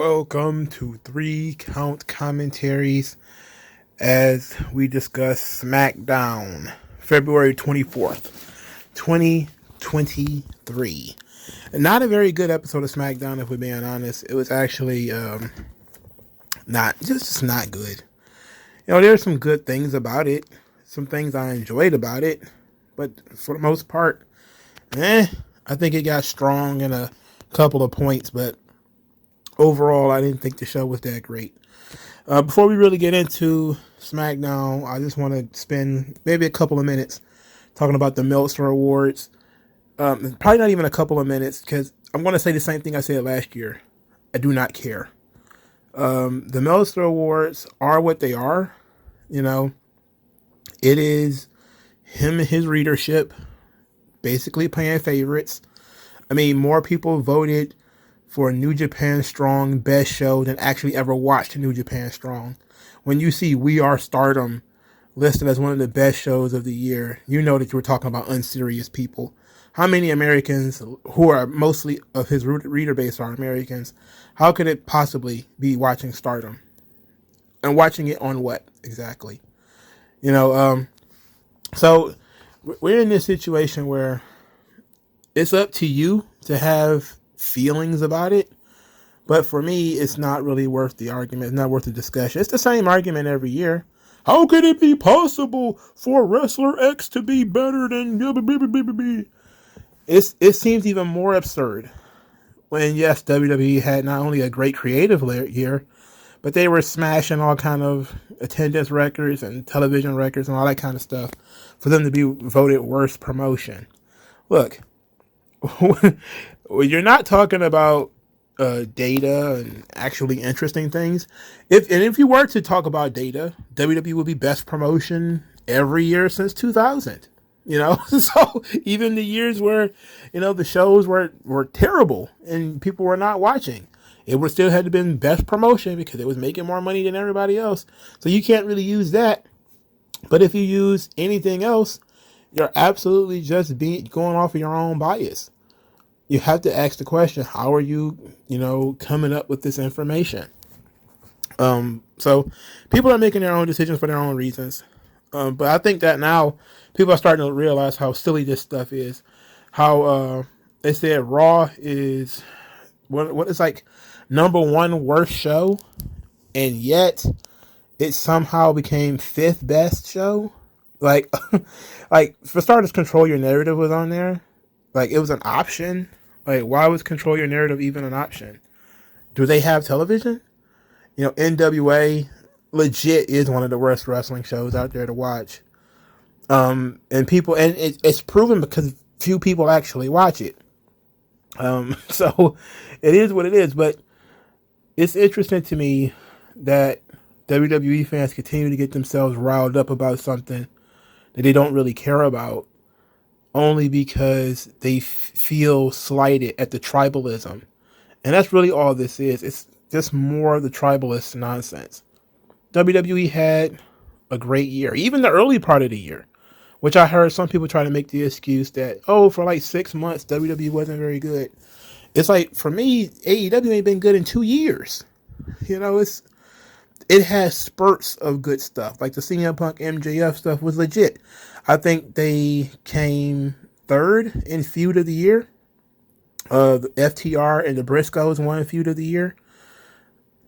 Welcome to 3 Count Commentaries as we discuss SmackDown, February 24th, 2023. Not a very good episode of SmackDown, if we're being honest. It was actually just not good. You know, there's some good things about it, some things I enjoyed about it, but for the most part, I think it got strong in a couple of points, but overall, I didn't think the show was that great. Before we really get into SmackDown, I just want to spend maybe a couple of minutes talking about the Meltzer Awards. Probably not even a couple of minutes, because I'm going to say the same thing I said last year. I do not care. The Meltzer Awards are what they are. You know, it is him and his readership basically playing favorites. I mean, more people voted for New Japan Strong best show than actually ever watched New Japan Strong. When you see We Are Stardom listed as one of the best shows of the year, you know that you were talking about unserious people. How many Americans, who are mostly of his reader base are Americans, how could it possibly be watching Stardom? And watching it on what exactly? You know, so we're in this situation where it's up to you to have feelings about it, but for me, it's not really worth the argument. It's not worth the discussion. It's the same argument every year. How could it be possible for wrestler X to be better than BBBBB? It seems even more absurd when, yes, WWE had not only a great creative year, but they were smashing all kind of attendance records and television records and all that kind of stuff for them to be voted worst promotion. Look, you're not talking about data and actually interesting things. If you were to talk about data, WWE would be best promotion every year since 2000. You know, so even the years where, you know, the shows were terrible and people were not watching, it would still have been best promotion because it was making more money than everybody else. So you can't really use that. But if you use anything else, you're absolutely just going off of your own bias. You have to ask the question, how are you, coming up with this information? So people are making their own decisions for their own reasons. But I think that now people are starting to realize how silly this stuff is. How they said Raw is what is like number one worst show, and yet it somehow became fifth best show. Like, like for starters, Control Your Narrative was on there. Like, it was an option. Like, why was Control Your Narrative even an option? Do they have television? You know, NWA legit is one of the worst wrestling shows out there to watch. And it's proven because few people actually watch it. So it is what it is. But it's interesting to me that WWE fans continue to get themselves riled up about something that they don't really care about, only because they feel slighted at the tribalism. And that's really all this is. It's just more of the tribalist nonsense. WWE had a great year, even the early part of the year, which I heard some people try to make the excuse that, for like 6 months, WWE wasn't very good. It's like, for me, AEW ain't been good in 2 years. You know, it has spurts of good stuff. Like the CM Punk MJF stuff was legit. I think they came third in feud of the year. The FTR and the Briscoes won feud of the year.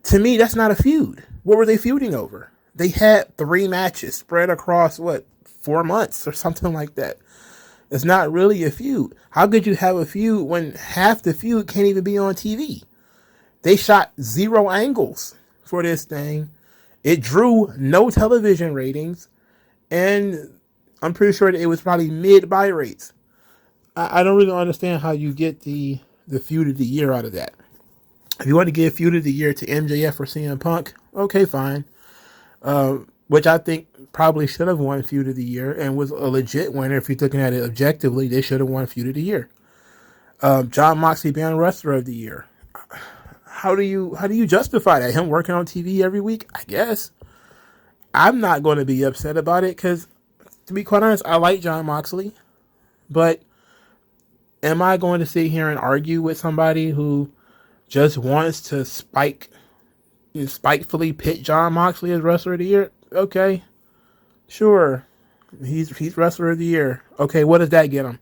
To me, that's not a feud. What were they feuding over? They had 3 matches spread across 4 months or something like that. It's not really a feud. How could you have a feud when half the feud can't even be on TV? They shot 0 angles for this thing. It drew no television ratings, and I'm pretty sure that it was probably mid buy rates. I don't really understand how you get the feud of the year out of that. If you want to give feud of the year to MJF or CM Punk, okay, fine. Which I think probably should have won feud of the year and was a legit winner. If you're looking at it objectively, they should have won feud of the year. Jon Moxley being wrestler of the year. How do you justify that? Him working on TV every week? I guess. I'm not going to be upset about it because, to be quite honest, I like Jon Moxley. But am I going to sit here and argue with somebody who just wants to spitefully pit Jon Moxley as wrestler of the year. Okay, sure, he's wrestler of the year. Okay, what does that get him?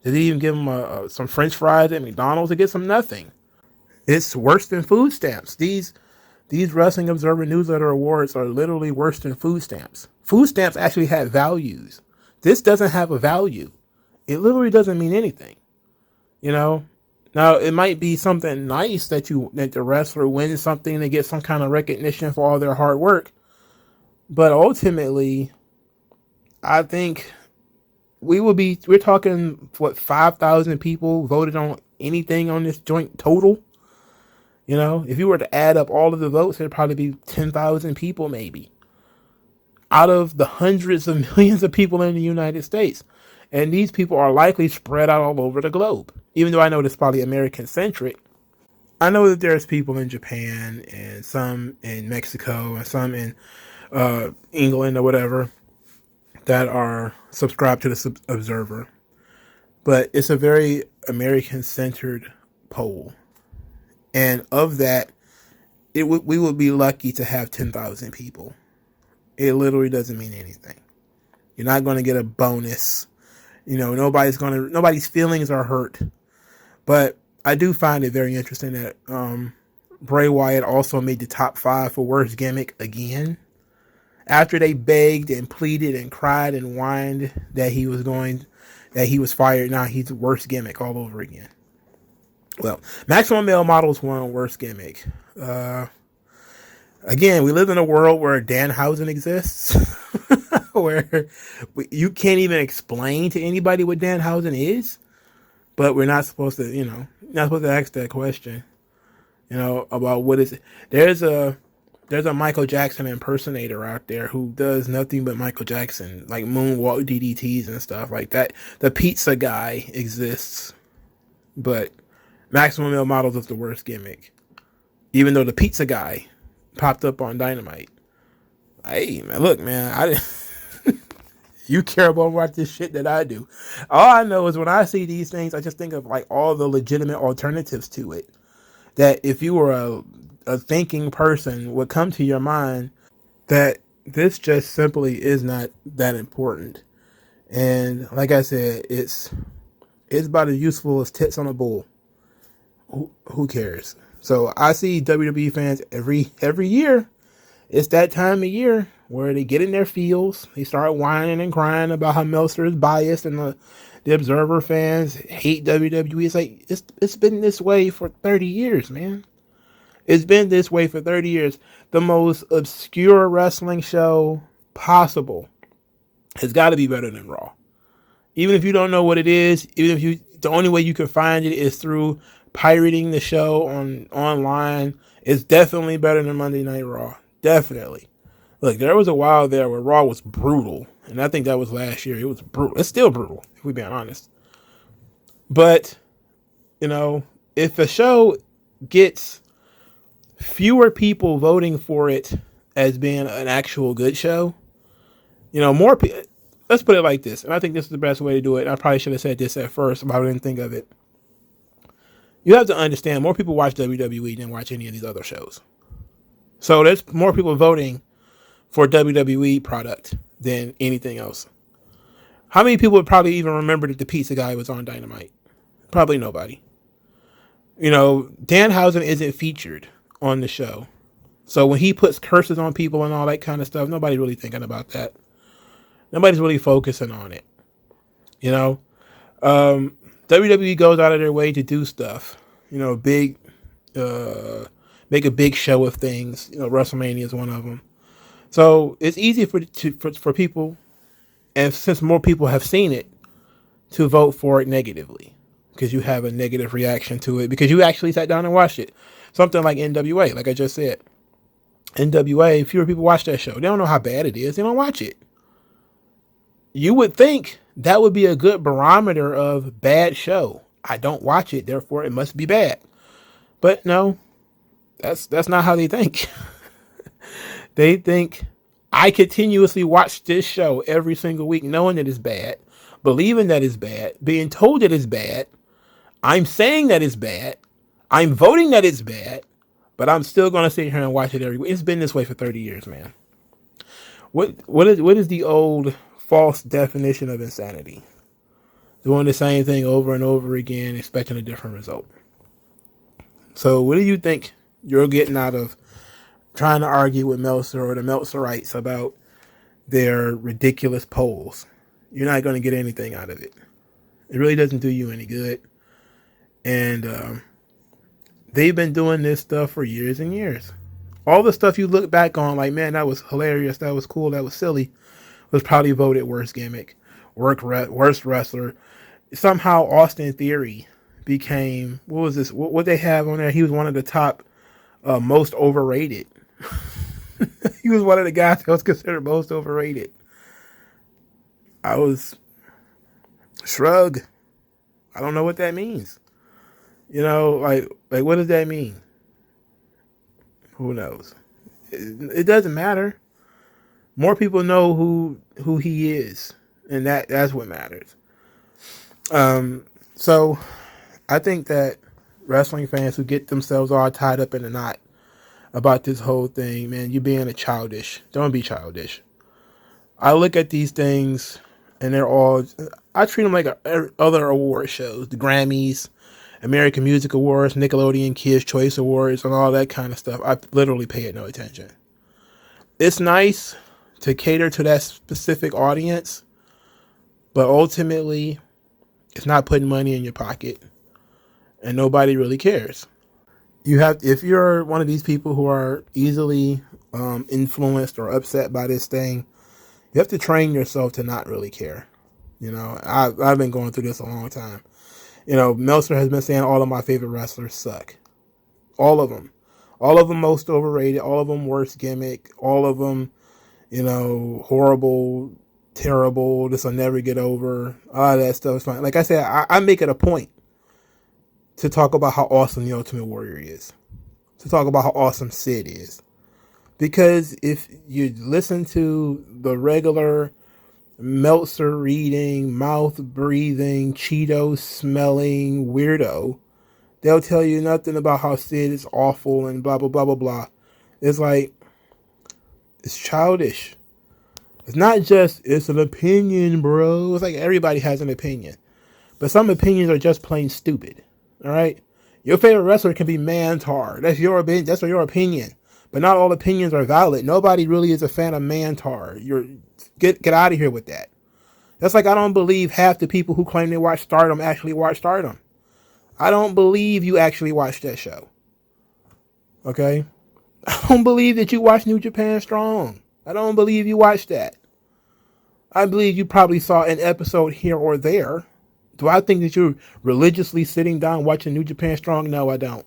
Did he even give him some French fries at McDonald's? It gets him nothing. It's worse than food stamps. These Wrestling Observer Newsletter Awards are literally worse than food stamps. Food stamps actually have values. This doesn't have a value. It literally doesn't mean anything. You know? Now, it might be something nice that the wrestler wins something to get some kind of recognition for all their hard work. But ultimately, I think we're talking, 5,000 people voted on anything on this joint total? You know, if you were to add up all of the votes, it'd probably be 10,000 people maybe. Out of the hundreds of millions of people in the United States. And these people are likely spread out all over the globe. Even though I know it's probably American-centric. I know that there's people in Japan and some in Mexico and some in England or whatever that are subscribed to the Observer. But it's a very American-centered poll. And of that, we would be lucky to have 10,000 people. It literally doesn't mean anything. You're not going to get a bonus. You know, nobody's feelings are hurt. But I do find it very interesting that Bray Wyatt also made the top 5 for worst gimmick again. After they begged and pleaded and cried and whined that he was fired, now he's worst gimmick all over again. Well, Maximum Male Models won worst gimmick. Again, we live in a world where Danhausen exists, where you can't even explain to anybody what Danhausen is, but we're not supposed to, ask that question, about what is it. There's a Michael Jackson impersonator out there who does nothing but Michael Jackson, like moonwalk DDTs and stuff like that. The pizza guy exists, but Maximum Male Models is the worst gimmick. Even though the pizza guy popped up on Dynamite. Hey, man, look, man, you care about this shit that I do. All I know is when I see these things, I just think of like all the legitimate alternatives to it. That if you were a thinking person, would come to your mind that this just simply is not that important. And like I said, it's about as useful as tits on a bull. Who cares? So I see WWE fans every year. It's that time of year where they get in their feels. They start whining and crying about how Meltzer is biased, and the Observer fans hate WWE. It's like it's been this way for 30 years, man. It's been this way for 30 years. The most obscure wrestling show possible has got to be better than Raw. Even if you don't know what it is, the only way you can find it is through pirating the show online. It's definitely better than Monday Night Raw. Definitely. Look, there was a while there where Raw was brutal, and I think that was last year. It was brutal. It's still brutal, if we're being honest. But, if a show gets fewer people voting for it as being an actual good show, more people. Let's put it like this, and I think this is the best way to do it. I probably should have said this at first, but I didn't think of it. You have to understand, more people watch WWE than watch any of these other shows. So there's more people voting for WWE product than anything else. How many people would probably even remember that the pizza guy was on Dynamite? Probably nobody. Danhausen isn't featured on the show. So when he puts curses on people and all that kind of stuff, nobody's really thinking about that. Nobody's really focusing on it. WWE goes out of their way to do stuff, make a big show of things. WrestleMania is one of them. So it's easy for people, and since more people have seen it, to vote for it negatively, because you have a negative reaction to it, because you actually sat down and watched it. Something like NWA, like I just said. NWA, fewer people watch that show. They don't know how bad it is. They don't watch it. You would think that would be a good barometer of bad show. I don't watch it, therefore it must be bad. But no, that's not how they think. They think I continuously watch this show every single week, knowing that it's bad, believing that it's bad, being told that it's bad. I'm saying that it's bad. I'm voting that it's bad, but I'm still going to sit here and watch it every week. It's been this way for 30 years, man. What is the old false definition of insanity? Doing the same thing over and over again, expecting a different result. So what do you think you're getting out of trying to argue with Meltzer or the Meltzerites about their ridiculous polls? You're not going to get anything out of it. It really doesn't do you any good. And they've been doing this stuff for years and years. All the stuff you look back on, like, man, that was hilarious, that was cool, that was silly, was probably voted worst gimmick, worst wrestler. Somehow Austin Theory became, what was this? What they have on there? He was one of the top most overrated. He was one of the guys that was considered most overrated. I was shrug. I don't know what that means. You know, like what does that mean? Who knows? It doesn't matter. More people know who he is, and that's what matters. So I think that wrestling fans who get themselves all tied up in a knot about this whole thing, man, you're being childish. Don't be childish. I look at these things, and I treat them like other award shows, the Grammys, American Music Awards, Nickelodeon Kids' Choice Awards, and all that kind of stuff. I literally pay it no attention. It's nice to cater to that specific audience, but ultimately, it's not putting money in your pocket, and nobody really cares. If you're one of these people who are easily influenced or upset by this thing, you have to train yourself to not really care. You know, I've been going through this a long time. You know, Meltzer has been saying all of my favorite wrestlers suck. All of them. All of them most overrated. All of them worst gimmick. All of them, you know, horrible, terrible. This will never get over. All that stuff is fine. Like I said, I make it a point to talk about how awesome the Ultimate Warrior is. To talk about how awesome Sid is. Because if you listen to the regular Meltzer reading, mouth breathing, Cheeto smelling weirdo, they'll tell you nothing about how Sid is awful and blah, blah, blah, blah, blah. It's like, it's childish. It's not just, it's an opinion, bro. It's like everybody has an opinion. But some opinions are just plain stupid. All right? Your favorite wrestler can be Mantar. That's your opinion. But not all opinions are valid. Nobody really is a fan of Mantar. Get out of here with that. That's like, I don't believe half the people who claim they watch Stardom actually watch Stardom. I don't believe you actually watched that show. Okay? I don't believe that you watched New Japan Strong. I don't believe you watched that. I believe you probably saw an episode here or there. Do I think that you're religiously sitting down watching New Japan Strong? No, I don't.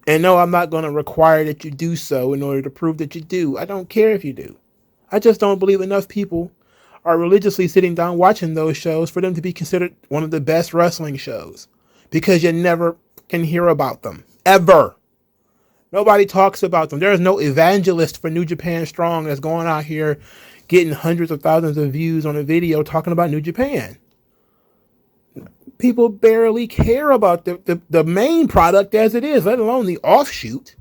And no, I'm not going to require that you do so in order to prove that you do. I don't care if you do. I just don't believe enough people are religiously sitting down watching those shows for them to be considered one of the best wrestling shows. Because you never can hear about them. Ever. Nobody talks about them. There is no evangelist for New Japan Strong that's going out here getting hundreds of thousands of views on a video talking about New Japan. People barely care about the main product as it is, let alone the offshoot.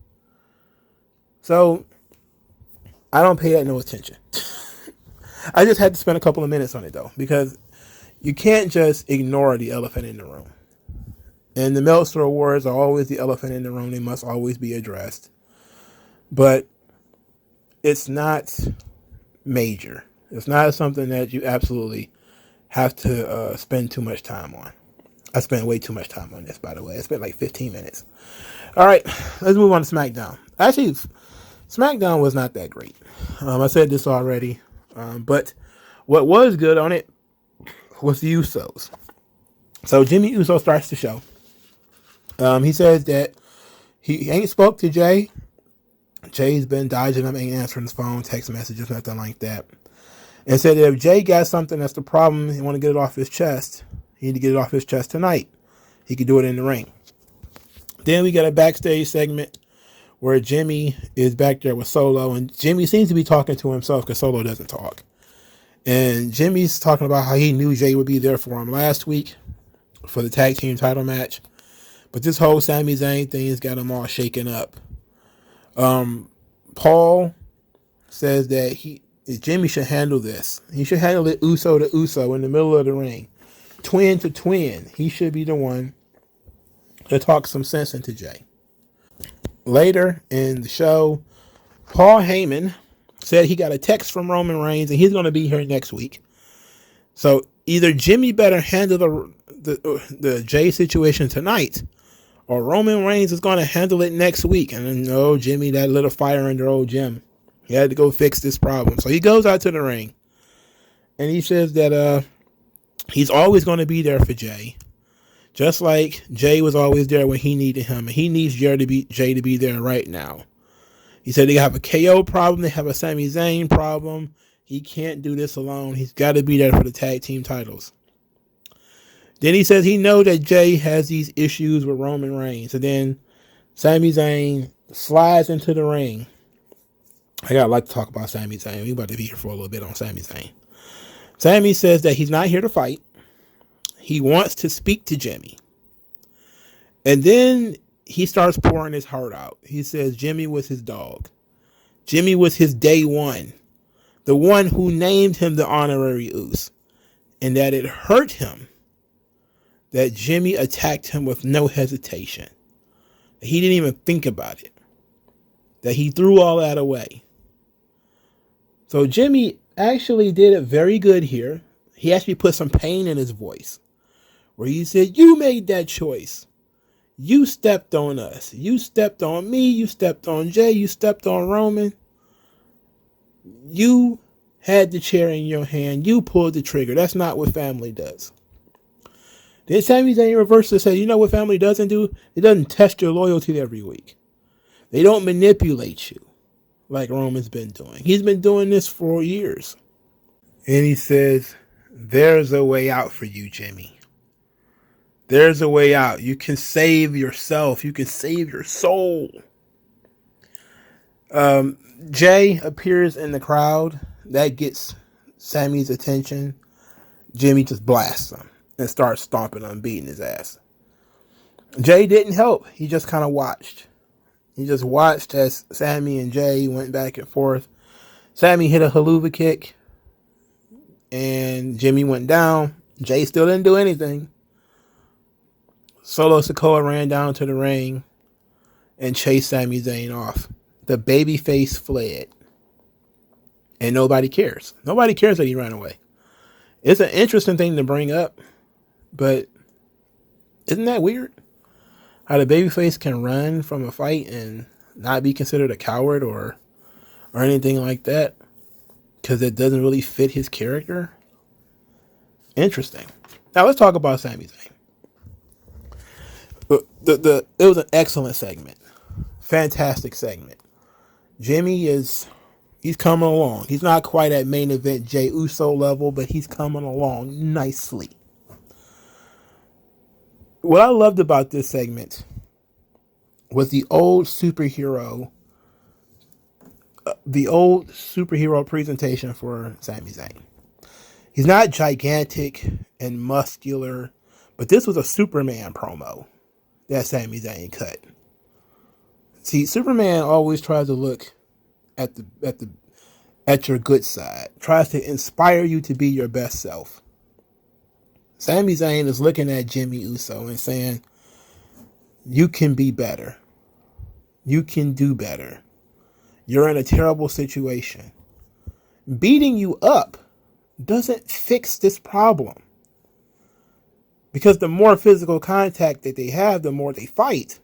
So, I don't pay that no attention. I just had to spend a couple of minutes on it, though, because you can't just ignore the elephant in the room. And the Meltzer Awards are always the elephant in the room. They must always be addressed. But it's not major. It's not something that you absolutely have to spend too much time on. I spent way too much time on this, by the way. I spent like 15 minutes. All right, let's move on to SmackDown. Actually, SmackDown was not that great. I said this already. But what was good on it was the Usos. So Jimmy Uso starts the show. He says that he ain't spoke to Jay. Jay's been dodging him, ain't answering his phone, text messages, nothing like that. And said that if Jay got something that's the problem, he want to get it off his chest, he need to get it off his chest tonight. He could do it in the ring. Then we got a backstage segment where Jimmy is back there with Solo, and Jimmy seems to be talking to himself because Solo doesn't talk. And Jimmy's talking about how he knew Jay would be there for him last week for the tag team title match. But this whole Sami Zayn thing has got him all shaken up. Paul says that Jimmy should handle this. He should handle it Uso to Uso in the middle of the ring. Twin to twin. He should be the one to talk some sense into Jay. Later in the show, Paul Heyman said he got a text from Roman Reigns and he's going to be here next week. So either Jimmy better handle the Jay situation tonight, or Roman Reigns is going to handle it next week. And no, Jimmy, that lit a fire under old Jim. He had to go fix this problem. So he goes out to the ring and he says that he's always going to be there for Jay. Just like Jay was always there when he needed him. And he needs Jay to be there right now. He said they have a KO problem. They have a Sami Zayn problem. He can't do this alone. He's got to be there for the tag team titles. Then he says he knows that Jay has these issues with Roman Reigns. And then Sami Zayn slides into the ring. I got a lot to talk about Sami Zayn. We're about to be here for a little bit on Sami Zayn. Sami says that he's not here to fight. He wants to speak to Jimmy. And then he starts pouring his heart out. He says Jimmy was his dog. Jimmy was his day one. The one who named him the honorary Uso. And that it hurt him that Jimmy attacked him with no hesitation. He didn't even think about it. That he threw all that away. So Jimmy actually did it very good here. He actually put some pain in his voice. Where he said, you made that choice. You stepped on us. You stepped on me. You stepped on Jay. You stepped on Roman. You had the chair in your hand. You pulled the trigger. That's not what family does. Then Sami Zayn reversed and said, you know what family doesn't do? It doesn't test your loyalty every week. They don't manipulate you like Roman's been doing. He's been doing this for years. And he says, there's a way out for you, Jimmy. There's a way out. You can save yourself. You can save your soul. Jay appears in the crowd. That gets Sammy's attention. Jimmy just blasts him and starts stomping on him, beating his ass. Jay didn't help. He just kind of watched. He just watched as Sami and Jay went back and forth. Sami hit a haluva kick. And Jimmy went down. Jay still didn't do anything. Solo Sikoa ran down to the ring and chased Sami Zayn off. The babyface fled. And nobody cares. Nobody cares that he ran away. It's an interesting thing to bring up, but isn't that weird? How the babyface can run from a fight and not be considered a coward or anything like that because it doesn't really fit his character. Interesting. Now let's talk about Sami Zayn. It was an excellent segment. Fantastic segment. Jimmy he's coming along. He's not quite at main event Jey Uso level, but he's coming along nicely. What I loved about this segment was the old superhero presentation for Sami Zayn. He's not gigantic and muscular, but this was a Superman promo that Sami Zayn cut. See, Superman always tries to look at your good side, tries to inspire you to be your best self. Sami Zayn is looking at Jimmy Uso and saying, you can be better. You can do better. You're in a terrible situation. Beating you up doesn't fix this problem. Because the more physical contact that they have, the more they fight,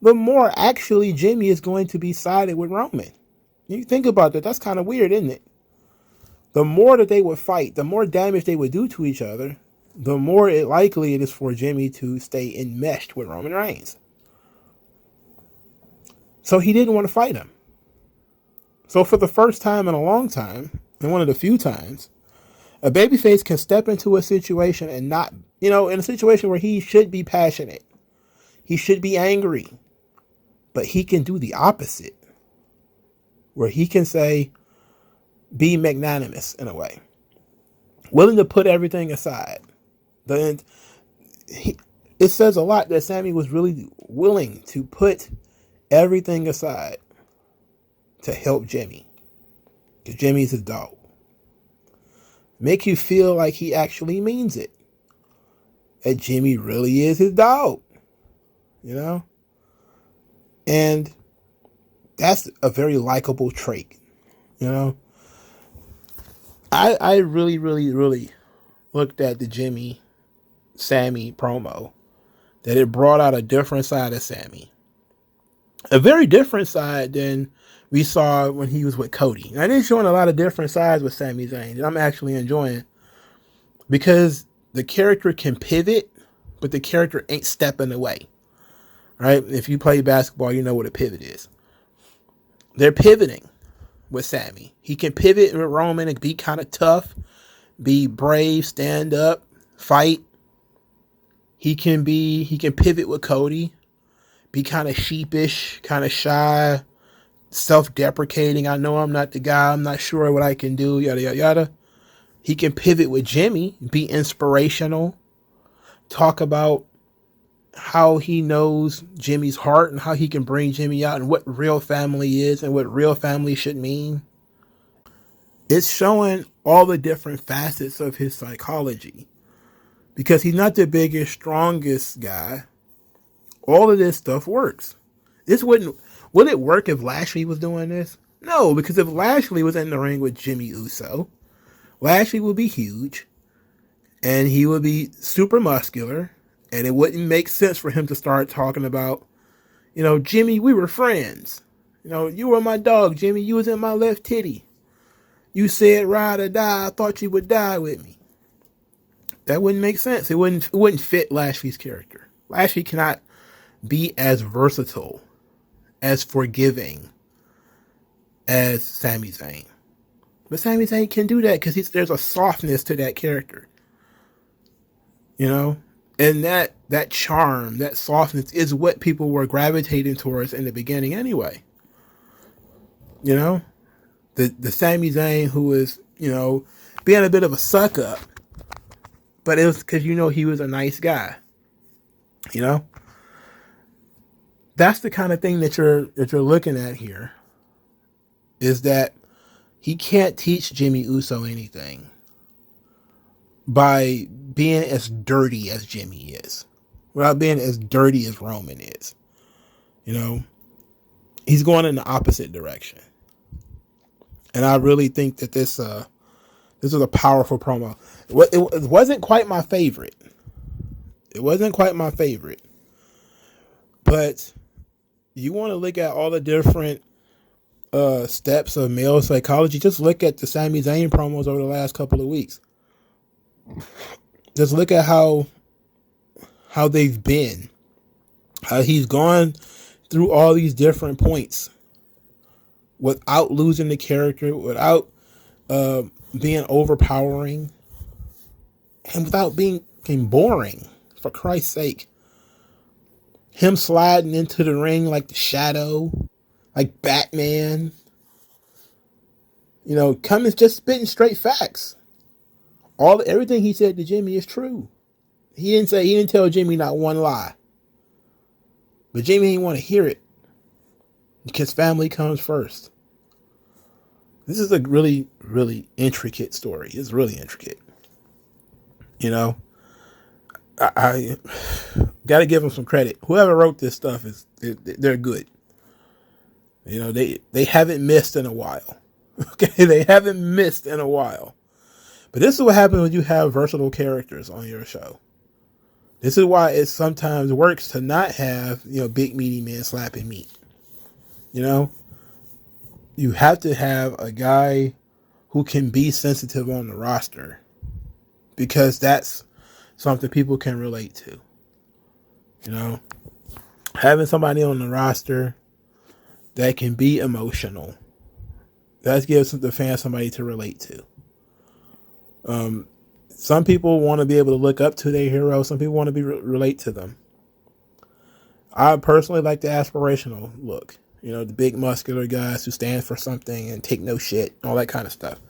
the more actually Jimmy is going to be sided with Roman. You think about that, that's kind of weird, isn't it? The more that they would fight, the more damage they would do to each other, the more likely it is for Jimmy to stay enmeshed with Roman Reigns. So he didn't want to fight him. So for the first time in a long time, and one of the few times, a babyface can step into a situation and not, in a situation where he should be passionate. He should be angry. But he can do the opposite. Where he can say, be magnanimous in a way. Willing to put everything aside. it says a lot that Sami was really willing to put everything aside to help Jimmy. Because Jimmy's his dog. Make you feel like he actually means it. That Jimmy really is his dog. You know? And that's a very likable trait. You know? I really, really, really looked at the Jimmy Sami promo. That it brought out a different side of Sami. A very different side than we saw when he was with Cody. And I did showing a lot of different sides with Sami Zayn that I'm actually enjoying. Because the character can pivot, but the character ain't stepping away. Right? If you play basketball, you know what a pivot is. They're pivoting with Sami. He can pivot with Roman and be kind of tough, be brave, stand up, fight. He can pivot with Cody, be kind of sheepish, kind of shy, self-deprecating. I know I'm not the guy. I'm not sure what I can do, yada, yada, yada. He can pivot with Jimmy, be inspirational, talk about how he knows Jimmy's heart and how he can bring Jimmy out and what real family is and what real family should mean. It's showing all the different facets of his psychology. Because he's not the biggest, strongest guy. All of this stuff works. Would it work if Lashley was doing this? No, because if Lashley was in the ring with Jimmy Uso, Lashley would be huge, and he would be super muscular, and it wouldn't make sense for him to start talking about, Jimmy, we were friends. You were my dog, Jimmy. You was in my left titty. You said ride or die. I thought you would die with me. That wouldn't make sense. It wouldn't fit Lashley's character. Lashley cannot be as versatile, as forgiving as Sami Zayn. But Sami Zayn can do that because there's a softness to that character. And that charm, that softness is what people were gravitating towards in the beginning anyway. The Sami Zayn who was, being a bit of a suck up. But it was because, he was a nice guy. That's the kind of thing that you're looking at here. Is that he can't teach Jimmy Uso anything by being as dirty as Jimmy is. Without being as dirty as Roman is. He's going in the opposite direction. And I really think that this is a powerful promo. It wasn't quite my favorite. But you want to look at all the different steps of male psychology. Just look at the Sami Zayn promos over the last couple of weeks. Just look at how they've been. How he's gone through all these different points without losing the character, without being overpowering, and without being boring, for Christ's sake. Him sliding into the ring like the Shadow, like Batman. Coming just spitting straight facts. Everything he said to Jimmy is true. He didn't tell Jimmy not one lie. But Jimmy didn't want to hear it. Because family comes first. This is a really, really intricate story. It's really intricate. I got to give them some credit. Whoever wrote this stuff they're good. They haven't missed in a while. Okay, they haven't missed in a while. But this is what happens when you have versatile characters on your show. This is why it sometimes works to not have big meaty men slapping meat. You have to have a guy who can be sensitive on the roster, because that's something people can relate to. Having somebody on the roster that can be emotional, that gives the fans somebody to relate to. Some people want to be able to look up to their hero. Some people want to relate to them. I personally like the aspirational look. The big muscular guys who stand for something and take no shit, all that kind of stuff.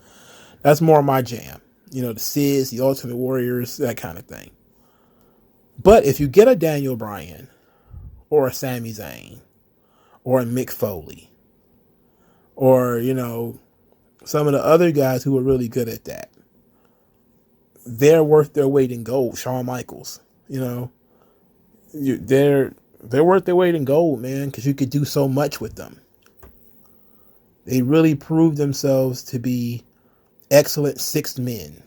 That's more my jam. The Sids, the Ultimate Warriors, that kind of thing. But if you get a Daniel Bryan or a Sami Zayn or a Mick Foley or, some of the other guys who are really good at that, they're worth their weight in gold. Shawn Michaels, they're worth their weight in gold, man, because you could do so much with them. They really proved themselves to be excellent sixth men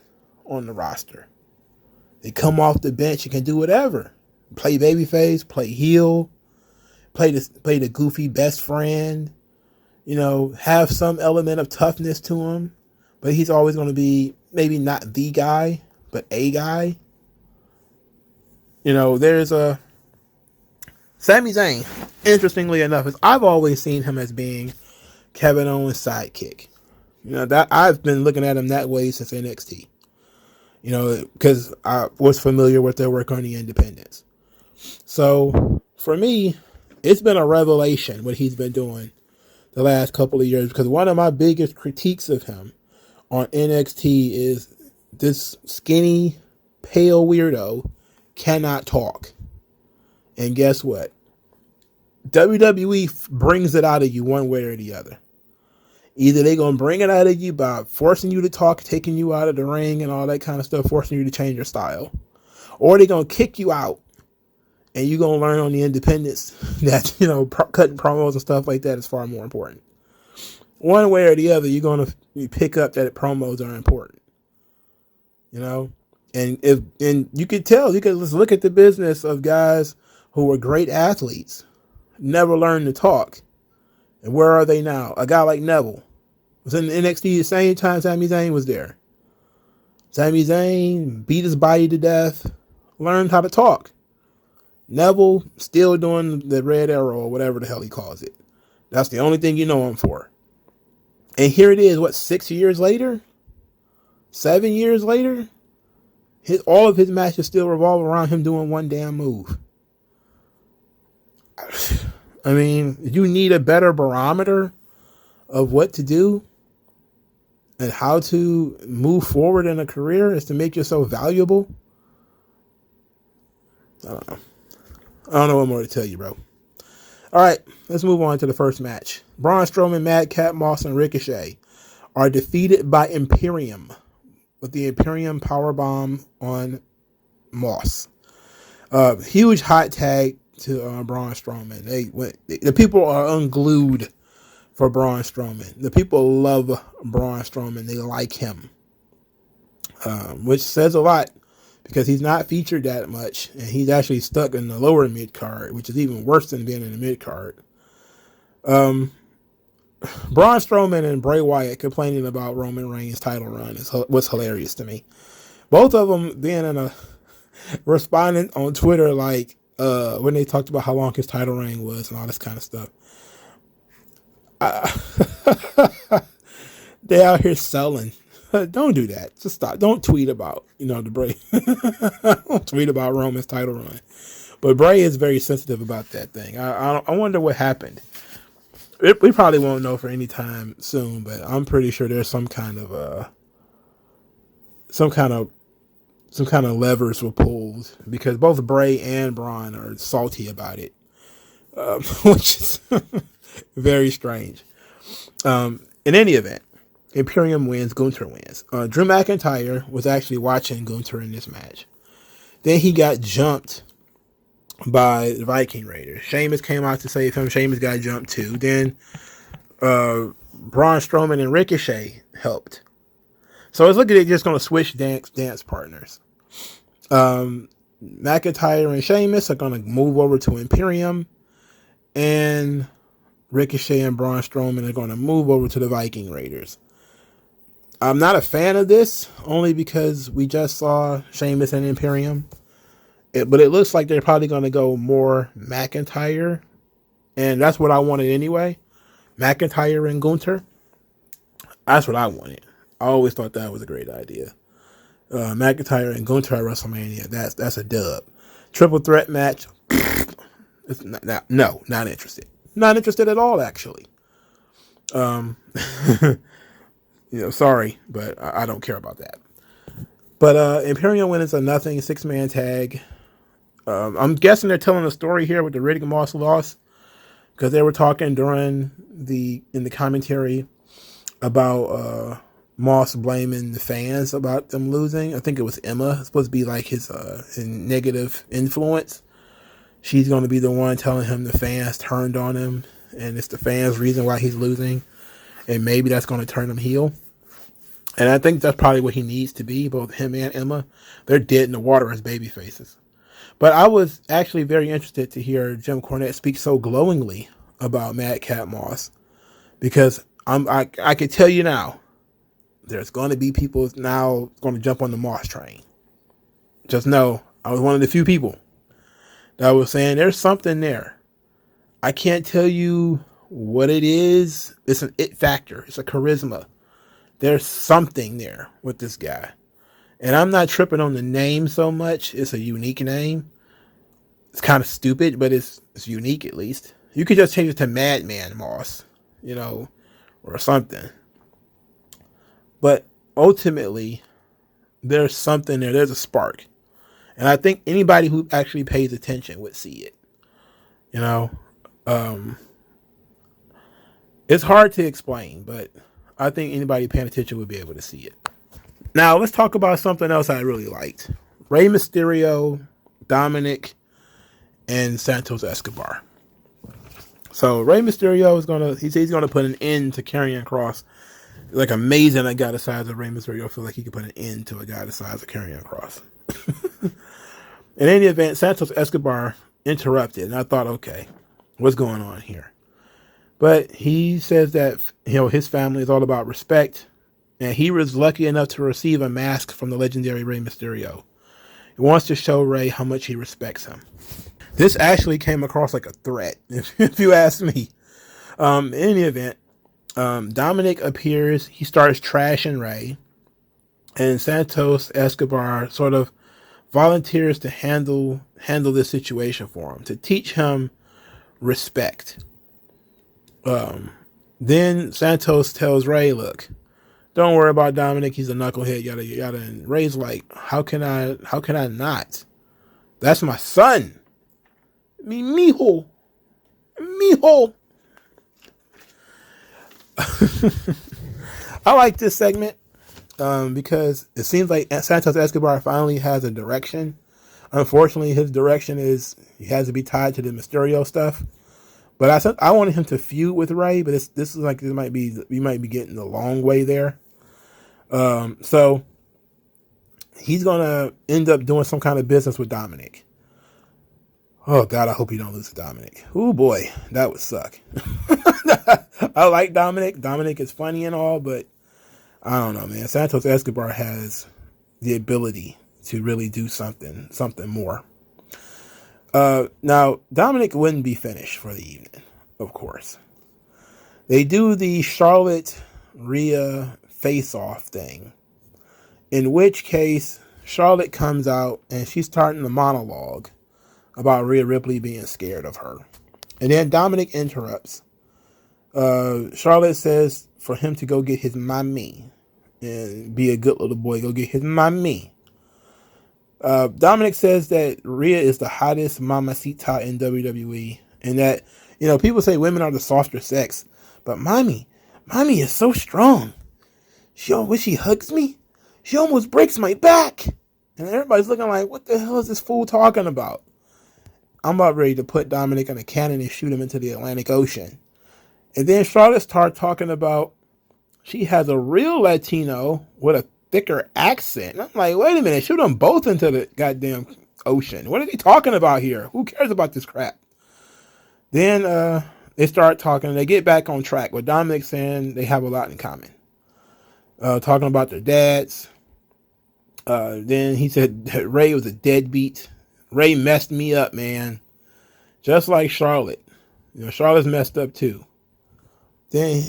on the roster. They come off the bench and can do whatever. Play babyface, play heel, play the goofy best friend, have some element of toughness to him. But he's always going to be maybe not the guy, but a guy. There's a Sami Zayn, interestingly enough, is I've always seen him as being Kevin Owens' sidekick. That I've been looking at him that way since NXT. Because I was familiar with their work on the independents. So for me, it's been a revelation what he's been doing the last couple of years. Because one of my biggest critiques of him on NXT is this skinny, pale weirdo cannot talk. And guess what? WWE brings it out of you one way or the other. Either they're going to bring it out of you by forcing you to talk, taking you out of the ring and all that kind of stuff, forcing you to change your style. Or they're going to kick you out and you're going to learn on the independents that, cutting promos and stuff like that is far more important. One way or the other, you're going to pick up that promos are important. And you could tell, you could just look at the business of guys who were great athletes, never learned to talk. And where are they now? A guy like Neville was in the NXT the same time Sami Zayn was there. Sami Zayn beat his body to death, learned how to talk. Neville still doing the red arrow or whatever the hell he calls it. That's the only thing you know him for. And here it is, 6 years later? 7 years later? All of his matches still revolve around him doing one damn move. I mean, you need a better barometer of what to do and how to move forward in a career is to make yourself valuable. I don't know what more to tell you, bro. All right, let's move on to the first match. Braun Strowman, Madcap Moss, and Ricochet are defeated by Imperium with the Imperium powerbomb on Moss. Huge hot tag to Braun Strowman. The people are unglued for Braun Strowman. The people love Braun Strowman. They like him, which says a lot because he's not featured that much, and he's actually stuck in the lower mid card, which is even worse than being in the mid card. Braun Strowman and Bray Wyatt complaining about Roman Reigns' title run was hilarious to me. Both of them being responding on Twitter like when they talked about how long his title reign was and all this kind of stuff. They out here selling. Don't do that. Just stop. Don't tweet about the Bray. Don't tweet about Roman's title run. But Bray is very sensitive about that thing. I wonder what happened. We probably won't know for any time soon, but I'm pretty sure there's some kind of levers were pulled because both Bray and Braun are salty about it, which is very strange. In any event, Imperium wins, Gunther wins. Drew McIntyre was actually watching Gunther in this match. Then he got jumped by the Viking Raiders. Sheamus came out to save him. Sheamus got jumped too. Then Braun Strowman and Ricochet helped. So it's looking at just going to switch dance partners. McIntyre and Sheamus are going to move over to Imperium, and Ricochet and Braun Strowman are going to move over to the Viking Raiders. I'm not a fan of this, only because we just saw Sheamus and Imperium. But it looks like they're probably going to go more McIntyre, and that's what I wanted anyway. McIntyre and Gunther. That's what I wanted. I always thought that was a great idea. McIntyre and Gunther at WrestleMania. That's a dub. Triple threat match. Not interested. Not interested at all, actually. Sorry, but I don't care about that. But Imperium wins a nothing 6-man tag. I'm guessing they're telling a story here with the Riddick Moss loss, because they were talking in the commentary about Moss blaming the fans about them losing. I think it was Emma. It's supposed to be like his negative influence. She's going to be the one telling him the fans turned on him, and it's the fans' reason why he's losing, and maybe that's going to turn him heel. And I think that's probably what he needs to be, both him and Emma. They're dead in the water as baby faces. But I was actually very interested to hear Jim Cornette speak so glowingly about Madcap Moss, because I can tell you now, there's going to be people now going to jump on the Moss train. Just know, I was one of the few people that was saying there's something there. I can't tell you what it is. It's an it factor. It's a charisma. There's something there with this guy. And I'm not tripping on the name so much. It's a unique name. It's kind of stupid, but it's unique at least. You could just change it to Madman Moss, or something. But ultimately, there's something there. There's a spark. And I think anybody who actually pays attention would see it. It's hard to explain, but I think anybody paying attention would be able to see it. Now, let's talk about something else I really liked. Rey Mysterio, Dominic, and Santos Escobar. So Rey Mysterio he's gonna put an end to Karrion Kross. Like, amazing a guy the size of Rey Mysterio feel like he could put an end to a guy the size of Karrion Kross. In any event, Santos Escobar interrupted, and I thought, okay, what's going on here? But he says that his family is all about respect, and he was lucky enough to receive a mask from the legendary Rey Mysterio. He wants to show Rey how much he respects him. This actually came across like a threat, if you ask me. In any event, Dominic appears. He starts trashing Rey, and Santos Escobar sort of volunteers to handle this situation for him, to teach him respect. Then Santos tells Rey, look, don't worry about Dominic. He's a knucklehead, yada, yada. And Rey's like, how can I not? That's my son. Mijo. I like this segment because it seems like Santos Escobar finally has a direction. Unfortunately, his direction is he has to be tied to the Mysterio stuff. But I wanted him to feud with Rey, but this is like we might be getting the long way there. So he's gonna end up doing some kind of business with Dominic. Oh God, I hope he don't lose to Dominic. Oh boy, that would suck. I like Dominic. Dominic is funny and all, but I don't know, man. Santos Escobar has the ability to really do something more. Now, Dominic wouldn't be finished for the evening, of course. They do the Charlotte-Rhea face-off thing, in which case Charlotte comes out and she's starting the monologue about Rhea Ripley being scared of her. And then Dominic interrupts. Charlotte says for him to go get his mommy and be a good little boy, go get his mommy. Dominic says that Rhea is the hottest mamacita in WWE, and that, people say women are the softer sex, but mommy is so strong. When she hugs me, she almost breaks my back. And everybody's looking like, what the hell is this fool talking about? I'm about ready to put Dominic in a cannon and shoot him into the Atlantic Ocean. And then Charlotte starts talking about she has a real Latino with a thicker accent. And I'm like, wait a minute, shoot them both into the goddamn ocean. What are they talking about here? Who cares about this crap? Then they start talking. They get back on track with Dominic saying they have a lot in common. Talking about their dads. Then he said that Rey was a deadbeat. Rey messed me up, man. Just like Charlotte. Charlotte's messed up too. Then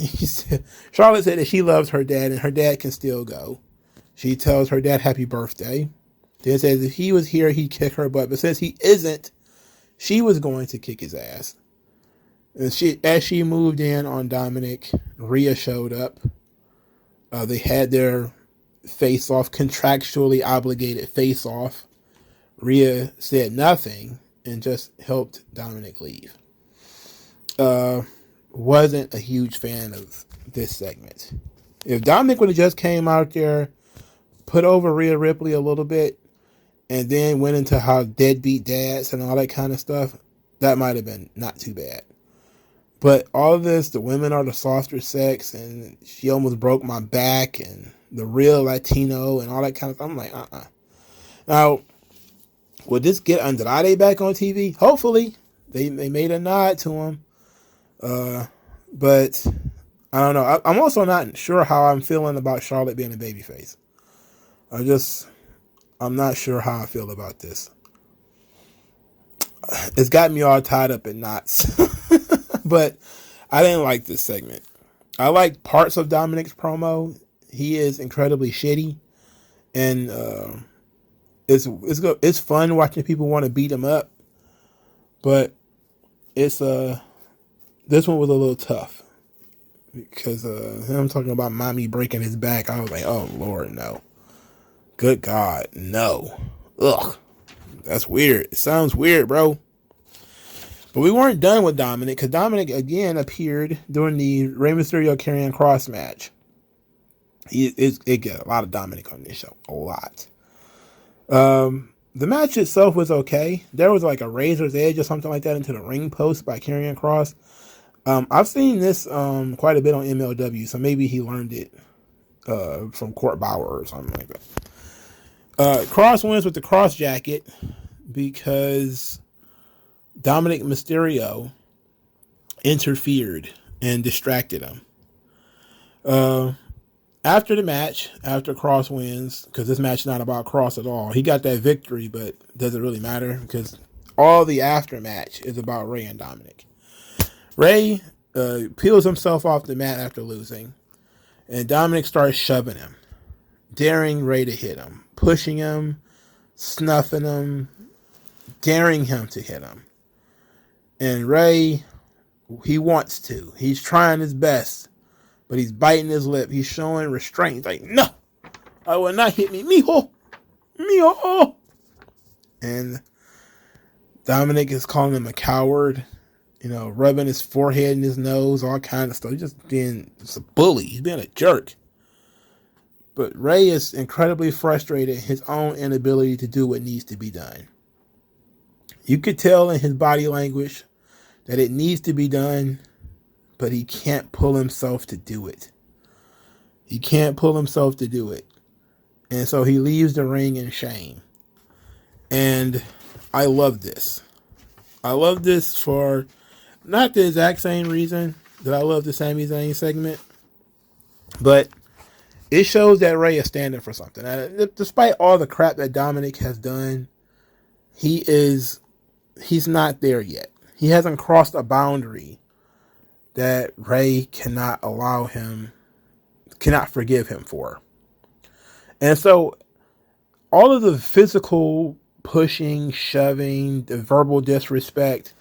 Charlotte said that she loves her dad and her dad can still go. She tells her dad happy birthday. Then says if he was here, he'd kick her butt. But since he isn't, she was going to kick his ass. And as she moved in on Dominic, Rhea showed up. They had their face-off, contractually obligated face-off. Rhea said nothing and just helped Dominic leave. Wasn't a huge fan of this segment. If Dominic would have just came out there, put over Rhea Ripley a little bit, and then went into how deadbeat dads and all that kind of stuff, that might have been not too bad. But all of this, the women are the softer sex, and she almost broke my back, and the real Latino, and all that kind of stuff. I'm like, Now, will this get Andrade back on TV? Hopefully. They made a nod to him. But I don't know. I'm also not sure how I'm feeling about Charlotte being a babyface. I'm not sure how I feel about this. It's got me all tied up in knots. But I didn't like this segment. I like parts of Dominic's promo. He is incredibly shitty. And it's fun watching people want to beat him up. But this one was a little tough. Because him talking about mommy breaking his back, I was like, oh Lord, no. Good God, no. Ugh. That's weird. It sounds weird, bro. But we weren't done with Dominic, because Dominic again appeared during the Rey Mysterio Karrion Kross match. It got a lot of Dominic on this show. A lot. The match itself was okay. There was like a razor's edge or something like that into the ring post by Karrion Kross. I've seen this quite a bit on MLW, so maybe he learned it from Court Bauer or something like that. Kross wins with the cross jacket because Dominic Mysterio interfered and distracted him. After the match, after Kross wins, because this match is not about Kross at all, he got that victory, but does it really matter? Because all the aftermatch is about Rey and Dominic. Rey peels himself off the mat after losing, and Dominic starts shoving him, daring Rey to hit him, pushing him, snuffing him, daring him to hit him. And Rey, he wants to. He's trying his best, but he's biting his lip. He's showing restraint. He's like, no, I will not hit me. Mijo. Mijo. And Dominic is calling him a coward, rubbing his forehead and his nose, all kind of stuff. He's just being a bully. He's being a jerk. But Rey is incredibly frustrated at his own inability to do what needs to be done. You could tell in his body language that it needs to be done, but he can't pull himself to do it. He can't pull himself to do it. And so he leaves the ring in shame. And I love this. I love this for not the exact same reason that I love the Sami Zayn segment, but it shows that Rey is standing for something. And despite all the crap that Dominic has done, he's not there yet. He hasn't crossed a boundary that Rey cannot forgive him for. And so all of the physical pushing, shoving, the verbal disrespect,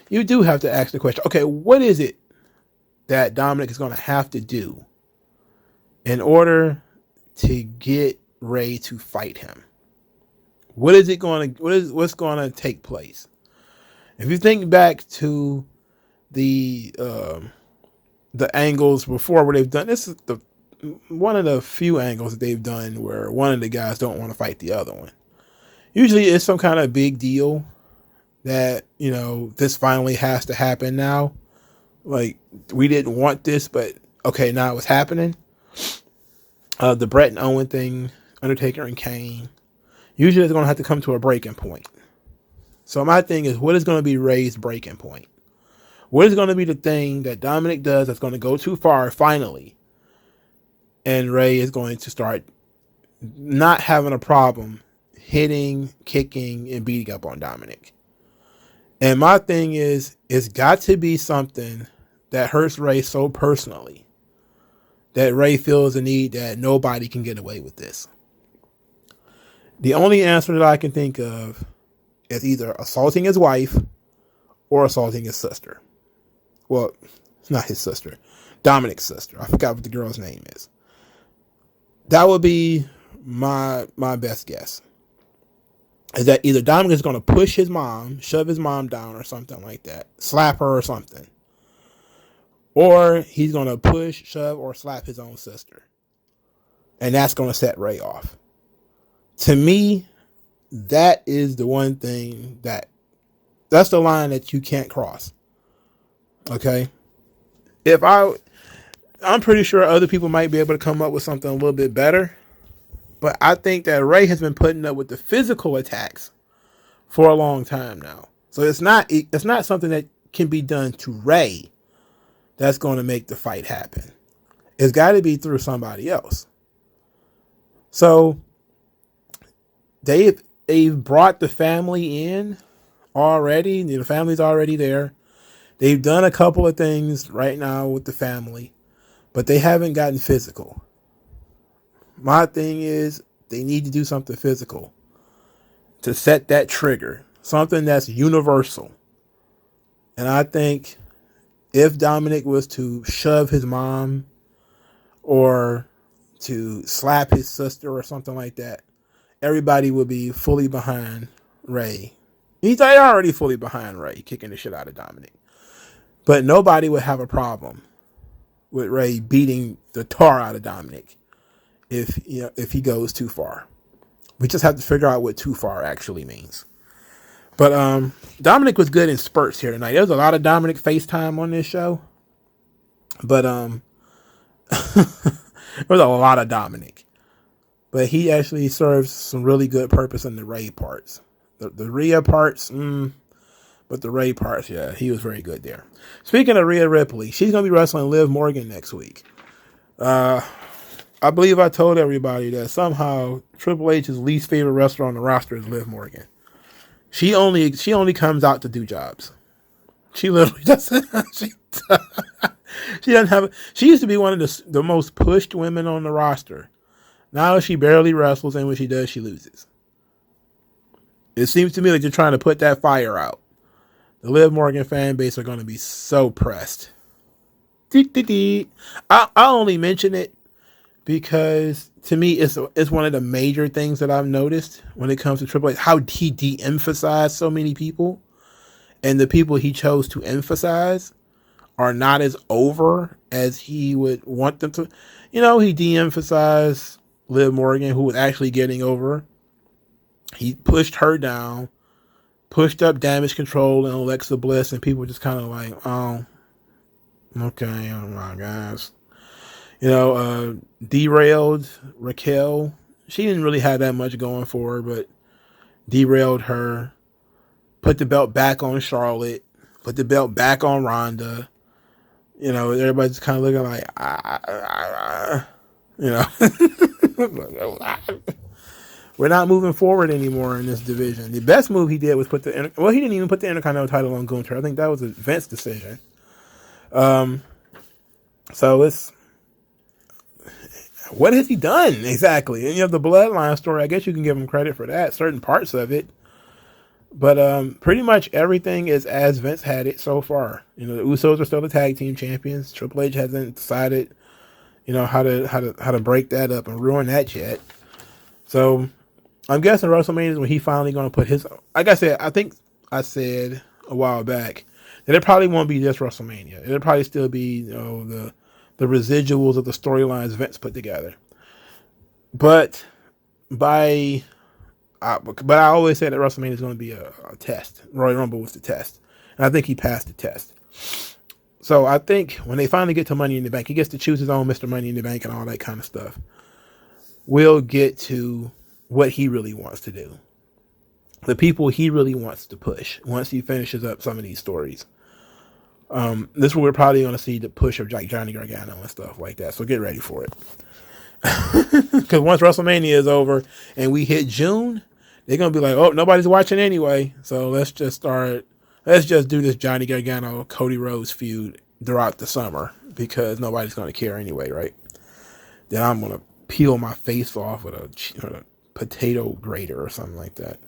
you do have to ask the question, okay, what is it that Dominic is going to have to do in order to get Rey to fight him? What's going to take place? If you think back to the angles before where they've done this, is one of the few angles that they've done where one of the guys don't want to fight the other one. Usually it's some kind of big deal that, this finally has to happen now. Like, we didn't want this, but okay, now it's happening. The Brett and Owen thing, Undertaker and Kane, usually it's going to have to come to a breaking point. So my thing is, what is going to be Rey's breaking point? What is going to be the thing that Dominic does that's going to go too far finally, and Rey is going to start not having a problem hitting, kicking, and beating up on Dominic? And my thing is, it's got to be something that hurts Rey so personally that Rey feels the need that nobody can get away with this. The only answer that I can think of is either assaulting his wife or assaulting his sister. Well, it's not his sister. Dominic's sister. I forgot what the girl's name is. That would be my best guess. is that either Dominic is going to push his mom, shove his mom down or something like that, slap her or something, or he's going to push, shove, or slap his own sister. And that's going to set Rey off. To me, that is the one thing that's the line that you can't cross. Okay? I'm pretty sure other people might be able to come up with something a little bit better. But I think that Rey has been putting up with the physical attacks for a long time now. So it's not something that can be done to Rey that's going to make the fight happen. It's got to be through somebody else. So they've brought the family in already. The family's already there. They've done a couple of things right now with the family, but they haven't gotten physical. My thing is they need to do something physical to set that trigger, something that's universal. And I think if Dominic was to shove his mom or to slap his sister or something like that, everybody would be fully behind Rey. He's already fully behind Rey, kicking the shit out of Dominic. But nobody would have a problem with Rey beating the tar out of Dominic if he goes too far. We just have to figure out what too far actually means. But Dominic was good in spurts here tonight. There was a lot of Dominic FaceTime on this show. But there was a lot of Dominic. But he actually serves some really good purpose in the Rey parts. The Rhea parts, but the Rey parts, yeah, he was very good there. Speaking of Rhea Ripley, she's going to be wrestling Liv Morgan next week. I believe I told everybody that somehow Triple H's least favorite wrestler on the roster is Liv Morgan. She only comes out to do jobs. She literally doesn't. She doesn't have. She used to be one of the most pushed women on the roster. Now she barely wrestles, and when she does, she loses. It seems to me like they're trying to put that fire out. The Liv Morgan fan base are going to be so pressed. I only mention it because to me it's one of the major things that I've noticed when it comes to Triple H, how he de-emphasized so many people, and the people he chose to emphasize are not as over as he would want them to. He de-emphasized Liv Morgan, who was actually getting over. He pushed her down, pushed up Damage Control and Alexa Bliss, and people were just kind of like, oh, okay, oh my gosh. Derailed Raquel. She didn't really have that much going for her, but derailed her. Put the belt back on Charlotte. Put the belt back on Ronda. Everybody's kind of looking like, we're not moving forward anymore in this division. The best move he did was he didn't even put the Intercontinental title on Gunther. I think that was a Vince decision. So it's, what has he done exactly? And the Bloodline story, I guess you can give him credit for that, certain parts of it. But pretty much everything is as Vince had it so far. The Usos are still the tag team champions. Triple H hasn't decided, how to break that up and ruin that yet. So I'm guessing WrestleMania is when he finally going to put his. Like I said, I think I said a while back that it probably won't be just WrestleMania. It'll probably still be the residuals of the storylines Vince put together. But I always say that WrestleMania is going to be a test. Royal Rumble was the test. And I think he passed the test. So I think when they finally get to Money in the Bank, he gets to choose his own Mr. Money in the Bank and all that kind of stuff. We'll get to what he really wants to do. The people he really wants to push once he finishes up some of these stories. This is where we're probably going to see the push of Johnny Gargano and stuff like that. So get ready for it. Because once WrestleMania is over and we hit June, they're going to be like, oh, nobody's watching anyway. So let's just do this Johnny Gargano, Cody Rhodes feud throughout the summer because nobody's going to care anyway, right? Then I'm going to peel my face off with a potato grater or something like that.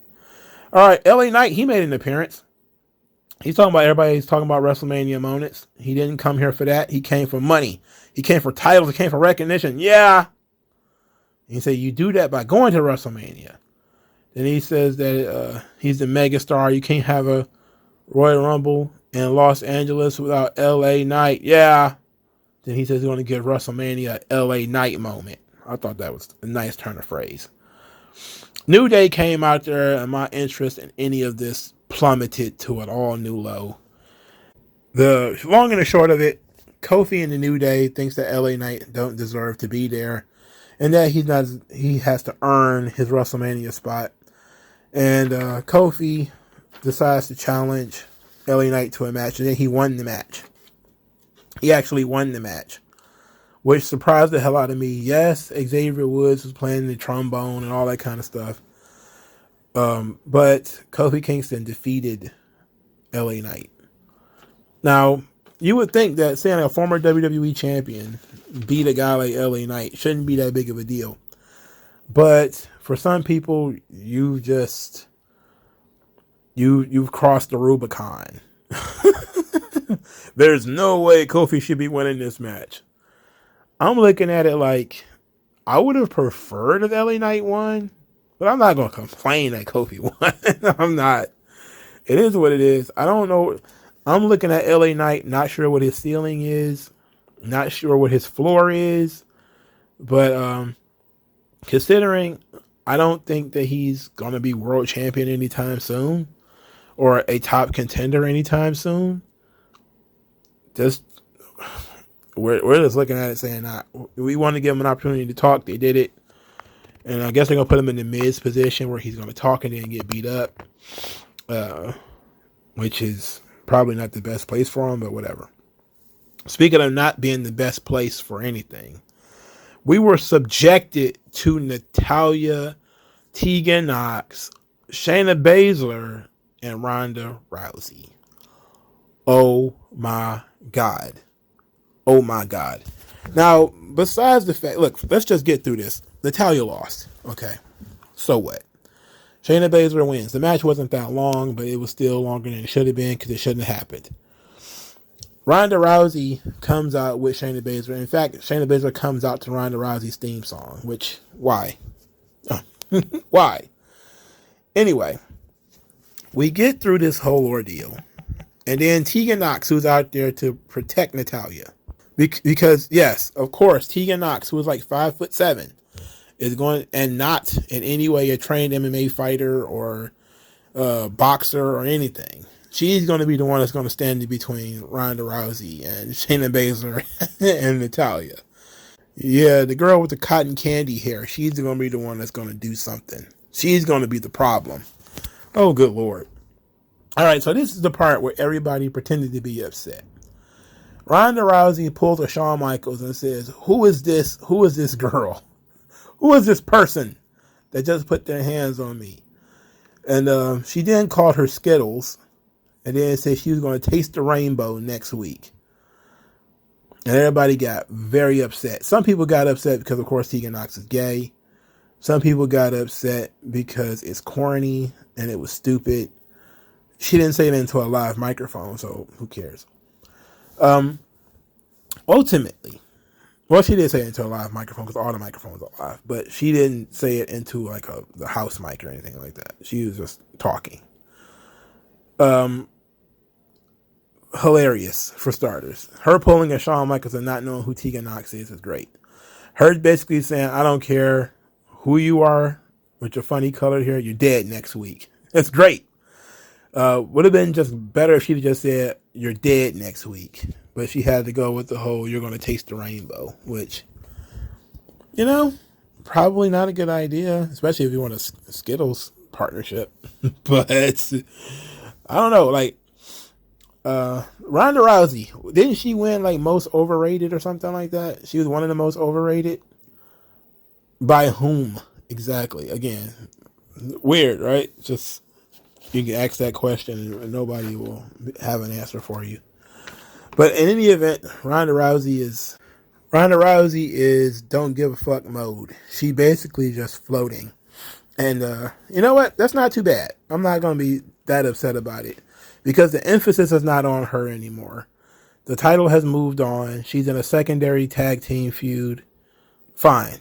All right, LA Knight, he made an appearance. He's talking about everybody's talking about WrestleMania moments. He didn't come here for that. He came for money. He came for titles. He came for recognition. Yeah. He said you do that by going to WrestleMania. Then he says that he's the megastar. You can't have a Royal Rumble in Los Angeles without LA Knight. Yeah. Then he says he's going to give WrestleMania a LA Knight moment. I thought that was a nice turn of phrase. New Day came out there, and my interest in any of this plummeted to an all new low. The long and the short of it, Kofi and the New Day thinks that LA Knight don't deserve to be there, and that he has to earn his WrestleMania spot. And Kofi decides to challenge LA Knight to a match, and then he won the match. He actually won the match, which surprised the hell out of me. Yes, Xavier Woods was playing the trombone and all that kind of stuff. But Kofi Kingston defeated LA Knight. Now, you would think that saying a former WWE champion beat a guy like LA Knight shouldn't be that big of a deal. But for some people, you've crossed the Rubicon. There's no way Kofi should be winning this match. I'm looking at it like I would have preferred if LA Knight won, but I'm not going to complain that Kofi won. I'm not. It is what it is. I don't know. I'm looking at LA Knight, not sure what his ceiling is, not sure what his floor is, but considering I don't think that he's going to be world champion anytime soon or a top contender anytime soon. Just we're just looking at it saying, we want to give him an opportunity to talk. They did it. And I guess they're going to put him in the Miz position where he's going to talk and then get beat up, which is probably not the best place for him, but whatever. Speaking of not being the best place for anything, we were subjected to Natalya, Tegan Knox, Shayna Baszler, and Ronda Rousey. Oh my God. Oh my God. Now, besides the fact, look, let's just get through this. Natalya lost. Okay. So what? Shayna Baszler wins. The match wasn't that long, but it was still longer than it should have been because it shouldn't have happened. Ronda Rousey comes out with Shayna Baszler. In fact, Shayna Baszler comes out to Ronda Rousey's theme song, which, why? Why? Anyway, we get through this whole ordeal. And then Tegan Knox, who's out there to protect Natalya. Because, yes, of course, Tegan Knox, who was like 5'7", is going, and not in any way a trained MMA fighter or boxer or anything. She's going to be the one that's going to stand in between Ronda Rousey and Shayna Baszler and Natalya. Yeah, the girl with the cotton candy hair, she's going to be the one that's going to do something. She's going to be the problem. Oh, good Lord. All right, so this is the part where everybody pretended to be upset. Ronda Rousey pulls a Shawn Michaels and says, who is this? Who is this girl? Who is this person that just put their hands on me? And she then called her Skittles and then said she was going to taste the rainbow next week. And everybody got very upset. Some people got upset because, of course, Tegan Knox is gay. Some people got upset because it's corny and it was stupid. She didn't say it into a live microphone, so who cares? Ultimately, well, she did say it into a live microphone because all the microphones are live, but she didn't say it into like the house mic or anything like that. She was just talking. Hilarious for starters. Her pulling a Shawn Michaels and not knowing who Tegan Knox is great. Her basically saying, I don't care who you are with your funny colored hair, you're dead next week. That's great. Would have been just better if she just said, you're dead next week. But she had to go with the whole, you're going to taste the rainbow, which, probably not a good idea, especially if you want a Skittles partnership. But I don't know, like, Ronda Rousey, didn't she win like most overrated or something like that? She was one of the most overrated. By whom exactly? Again, weird, right? Just you can ask that question and nobody will have an answer for you. But in any event, Ronda Rousey is don't give a fuck mode. She basically just floating. And you know what? That's not too bad. I'm not going to be that upset about it because the emphasis is not on her anymore. The title has moved on. She's in a secondary tag team feud. Fine,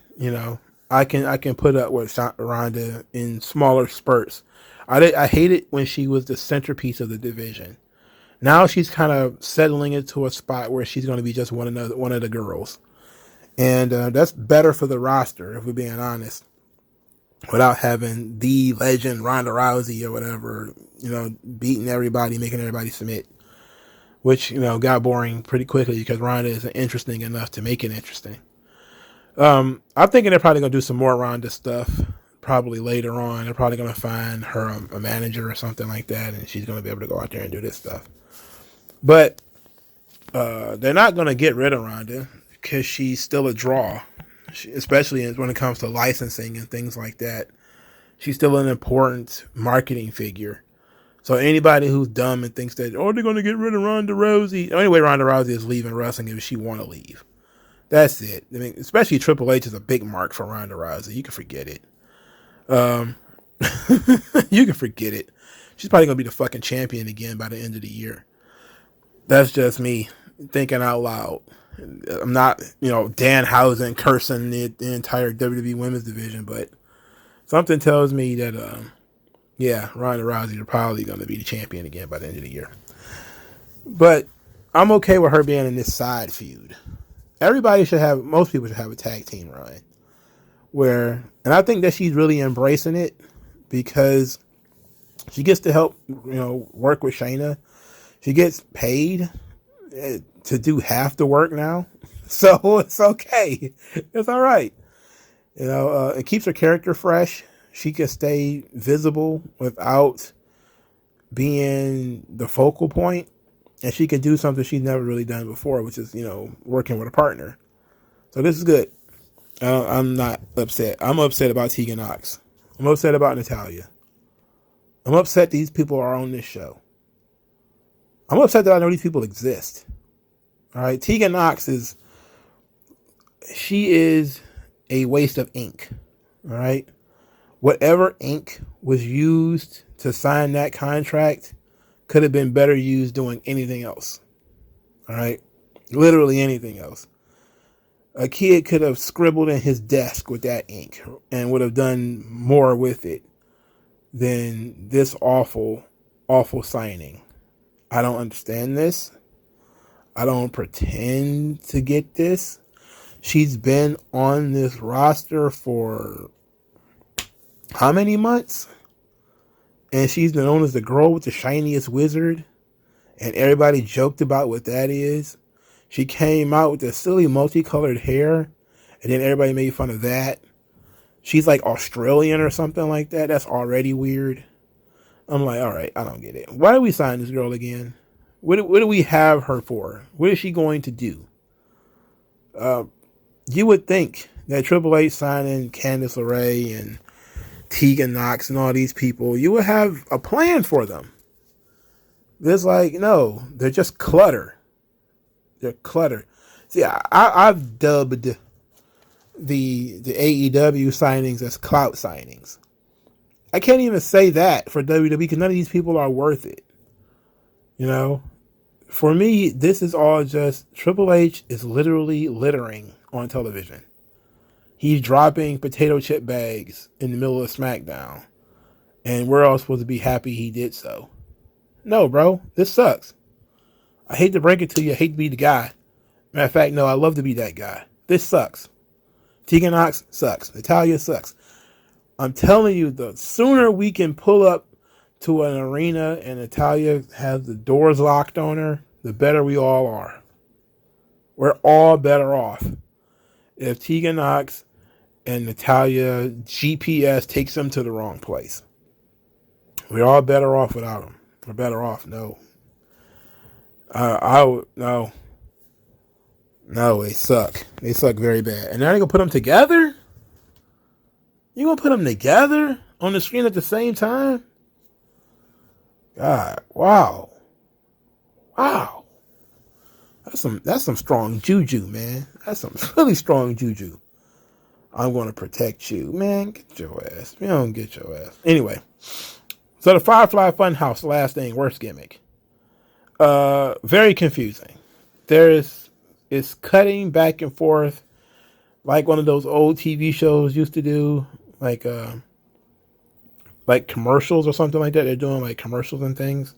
I can put up with Ronda in smaller spurts. I hate it when she was the centerpiece of the division. Now she's kind of settling into a spot where she's going to be just one of the girls, and that's better for the roster if we're being honest. Without having the legend Ronda Rousey or whatever, beating everybody, making everybody submit, which got boring pretty quickly because Ronda isn't interesting enough to make it interesting. I'm thinking they're probably gonna do some more Ronda stuff. Probably later on, they're probably gonna find her a manager or something like that, and she's gonna be able to go out there and do this stuff. But they're not gonna get rid of Ronda because she's still a draw, especially when it comes to licensing and things like that. She's still an important marketing figure. So anybody who's dumb and thinks that, they're going to get rid of Ronda Rousey. The only way Ronda Rousey is leaving wrestling is if she want to leave. That's it. I mean, especially Triple H is a big mark for Ronda Rousey. You can forget it. You can forget it. She's probably going to be the fucking champion again by the end of the year. That's just me thinking out loud. I'm not, Danhausen cursing the entire WWE women's division, but something tells me that, Ronda Rousey is probably going to be the champion again by the end of the year. But I'm okay with her being in this side feud. Most people should have a tag team run. And I think that she's really embracing it because she gets to help, work with Shayna. She gets paid to do half the work now. So it's okay. It's all right. It keeps her character fresh. She can stay visible without being the focal point. And she can do something she's never really done before, which is, working with a partner. So this is good. I'm not upset. I'm upset about Tegan Nox. I'm upset about Natalya. I'm upset these people are on this show. I'm upset that I know these people exist. All right. Tegan Nox is a waste of ink. All right. Whatever ink was used to sign that contract could have been better used doing anything else. All right. Literally anything else. A kid could have scribbled in his desk with that ink and would have done more with it than this awful, awful signing. I don't understand this. I don't pretend to get this. She's been on this roster for how many months? And she's known as the girl with the shiniest wizard. And everybody joked about what that is. She came out with the silly multicolored hair. And then everybody made fun of that. She's like Australian or something like that. That's already weird. I'm like, all right, I don't get it. Why do we sign this girl again? What do we have her for? What is she going to do? You would think that Triple H signing Candice LeRae and Tegan Nox and all these people, you would have a plan for them. There's no, they're just clutter. They're clutter. See, I've dubbed the AEW signings as clout signings. I can't even say that for WWE because none of these people are worth it. For me, this is all just Triple H is literally littering on television. He's dropping potato chip bags in the middle of SmackDown. And we're all supposed to be happy he did so. No, bro. This sucks. I hate to break it to you. I hate to be the guy. Matter of fact, no, I love to be that guy. This sucks. Tegan Nox sucks. Natalya sucks. I'm telling you, the sooner we can pull up to an arena and Natalya has the doors locked on her, the better we all are. We're all better off. If Tegan Nox and Natalya GPS takes them to the wrong place. We're all better off without them. We're better off. No. No, they suck. They suck very bad. And now they're going to put them together? You going to put them together on the screen at the same time? God, wow. Wow. That's some strong juju, man. That's some really strong juju. I'm going to protect you. Man, get your ass. You don't get your ass. Anyway. So the Firefly Funhouse, last thing, worst gimmick. Very confusing. It's cutting back and forth like one of those old TV shows used to do, like commercials or something like that. They're doing like commercials and things.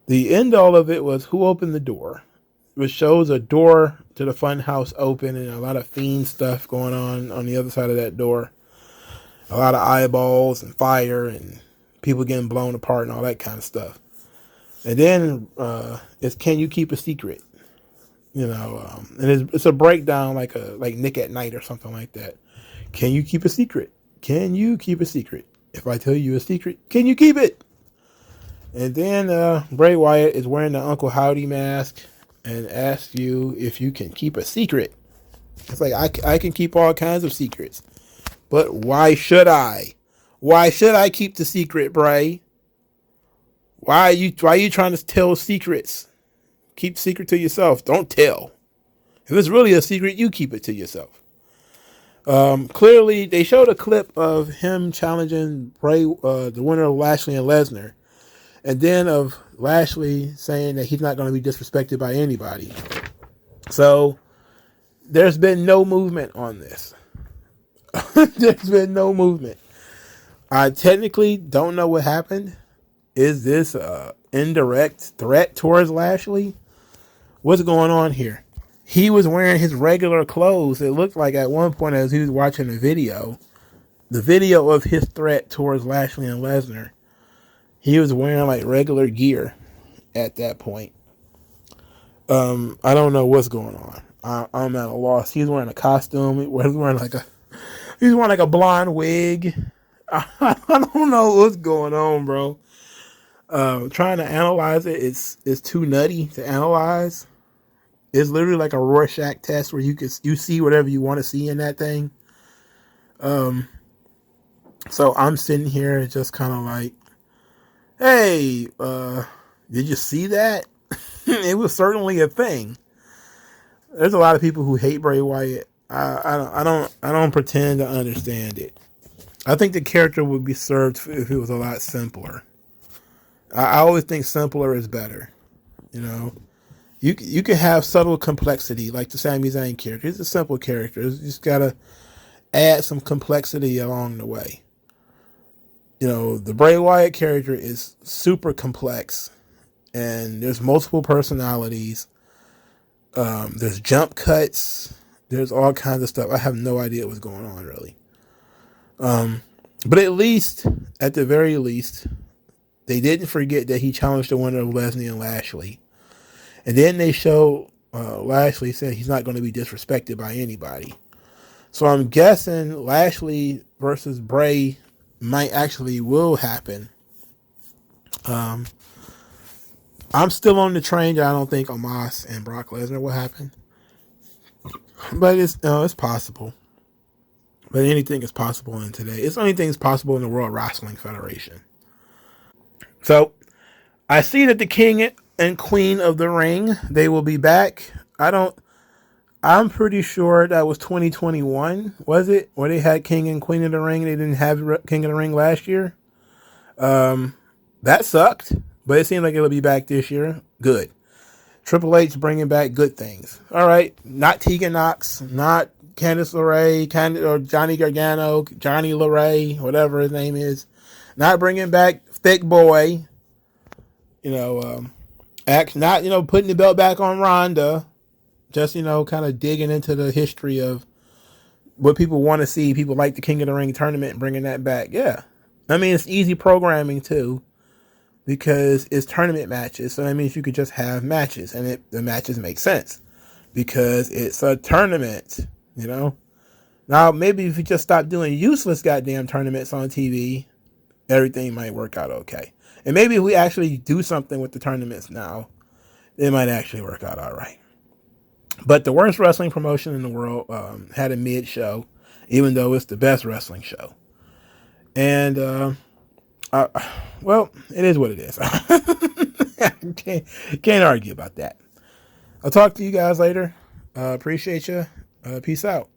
The end all of it was who opened the door, which shows a door to the fun house open and a lot of fiend stuff going on the other side of that door. A lot of eyeballs and fire and people getting blown apart and all that kind of stuff. And then it's can you keep a secret? You know, and it's a breakdown like Nick at Night or something like that. Can you keep a secret? Can you keep a secret? If I tell you a secret, can you keep it? And then Bray Wyatt is wearing the Uncle Howdy mask and asks you if you can keep a secret. It's like, I can keep all kinds of secrets. But why should I? Why should I keep the secret, Bray? Why are you trying to tell secrets? Keep secret to yourself. Don't tell. If it's really a secret, you keep it to yourself. Clearly, they showed a clip of him challenging Bray, the winner of Lashley and Lesnar. And then of Lashley saying that he's not going to be disrespected by anybody. So, there's been no movement on this. There's been no movement. I technically don't know what happened. Is this an indirect threat towards Lashley? What's going on here? He was wearing his regular clothes. It looked like at one point as he was watching the video of his threat towards Lashley and Lesnar, he was wearing like regular gear at that point. I don't know what's going on. I'm at a loss. He's wearing a costume. He's wearing like a blonde wig. I don't know what's going on, bro. Trying to analyze it, it's too nutty to analyze. It's literally like a Rorschach test where you see whatever you want to see in that thing. So I'm sitting here just kind of like, hey, did you see that? It was certainly a thing. There's a lot of people who hate Bray Wyatt. I don't pretend to understand it. I think the character would be served if it was a lot simpler. I always think simpler is better. You know, you can have subtle complexity like the Sami Zayn character. He's a simple character. You just gotta add some complexity along the way. You know, the Bray Wyatt character is super complex, and there's multiple personalities. There's jump cuts. There's all kinds of stuff. I have no idea what's going on really. But at the very least, they didn't forget that he challenged the winner of Lesnar and Lashley. And then they show Lashley said he's not going to be disrespected by anybody. So I'm guessing Lashley versus Bray might actually will happen. I'm still on the train that I don't think Omos and Brock Lesnar will happen. But it's possible. But anything is possible in today. It's anything is possible in the World Wrestling Federation. So I see that the King and Queen of the Ring, they will be back. I'm pretty sure that was 2021, was it? Where they had King and Queen of the Ring. They didn't have King of the Ring last year. That sucked, but it seems like it'll be back this year. Good. Triple H bringing back good things. All right. Not Tegan Knox, not Candice LeRae, or Johnny Gargano, Johnny LeRae, whatever his name is. Not bringing back Thick Boy. Not, putting the belt back on Ronda. Just, kind of digging into the history of what people want to see. People like the King of the Ring tournament and bringing that back. Yeah. I mean, it's easy programming too, because it's tournament matches. So that means you could just have matches, and the matches make sense because it's a tournament, Now, maybe if you just stop doing useless goddamn tournaments on TV, everything might work out okay. And maybe if we actually do something with the tournaments now, it might actually work out all right. But the worst wrestling promotion in the world had a mid show, even though it's the best wrestling show. And, it is what it is. Can't argue about that. I'll talk to you guys later. Appreciate you. Peace out.